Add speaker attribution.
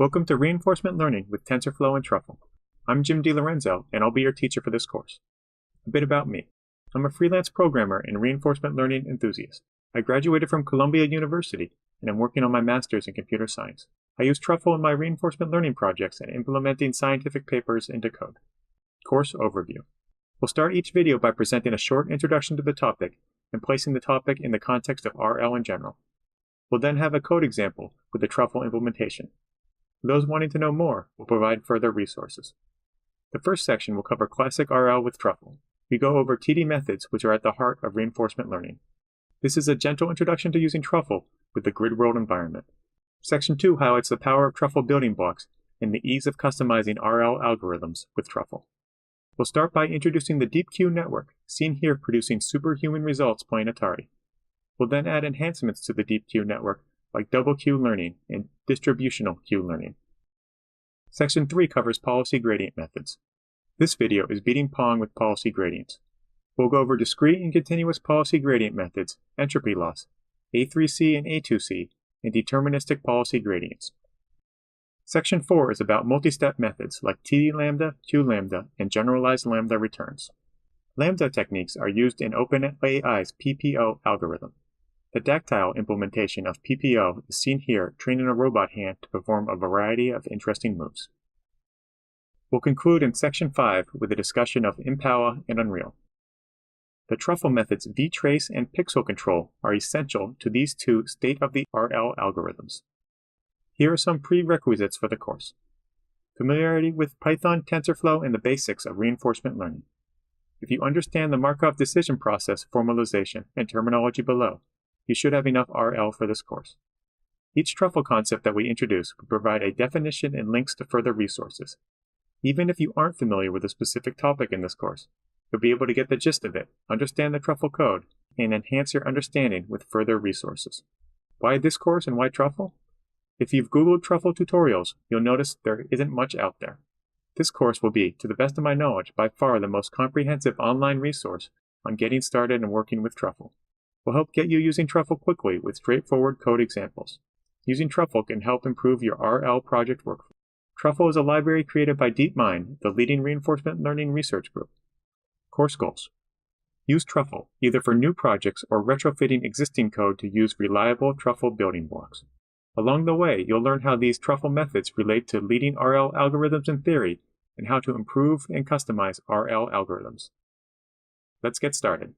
Speaker 1: Welcome to Reinforcement Learning with TensorFlow and Truffle. I'm Jim DiLorenzo, and I'll be your teacher for this course. A bit about me. I'm a freelance programmer and reinforcement learning enthusiast. I graduated from Columbia University, and I'm working on my master's in computer science. I use Truffle in my reinforcement learning projects and implementing scientific papers into code. Course overview. We'll start each video by presenting a short introduction to the topic and placing the topic in the context of RL in general. We'll then have a code example with the Truffle implementation. For those wanting to know more, we'll provide further resources. The first section will cover classic RL with Truffle. We go over TD methods, which are at the heart of reinforcement learning. This is a gentle introduction to using Truffle with the Gridworld environment. Section 2 highlights the power of Truffle building blocks and the ease of customizing RL algorithms with Truffle. We'll start by introducing the deep Q network, seen here producing superhuman results playing Atari. We'll then add enhancements to the deep Q network like double Q learning and distributional Q learning. Section 3 covers policy gradient methods. This video is beating Pong with policy gradients. We'll go over discrete and continuous policy gradient methods, entropy loss, A3C and A2C, and deterministic policy gradients. Section 4 is about multi-step methods like TD lambda, Q lambda, and generalized lambda returns. Lambda techniques are used in OpenAI's PPO algorithm. The dactyl implementation of PPO is seen here, training a robot hand to perform a variety of interesting moves. We'll conclude in Section 5 with a discussion of Impala and Unreal. The Truffle methods vtrace and pixel control are essential to these two state-of-the-art RL algorithms. Here are some prerequisites for the course. Familiarity with Python, TensorFlow, and the basics of reinforcement learning. If you understand the Markov decision process formalization and terminology below, you should have enough RL for this course. Each Truffle concept that we introduce will provide a definition and links to further resources. Even if you aren't familiar with a specific topic in this course, you'll be able to get the gist of it, understand the Truffle code, and enhance your understanding with further resources. Why this course and why Truffle? If you've Googled Truffle tutorials, you'll notice there isn't much out there. This course will be, to the best of my knowledge, by far the most comprehensive online resource on getting started and working with Truffle. We'll help get you using Truffle quickly with straightforward code examples. Using Truffle can help improve your RL project workflow. Truffle is a library created by DeepMind, the leading reinforcement learning research group. Course goals. Use Truffle, either for new projects or retrofitting existing code to use reliable Truffle building blocks. Along the way, you'll learn how these Truffle methods relate to leading RL algorithms in theory and how to improve and customize RL algorithms. Let's get started.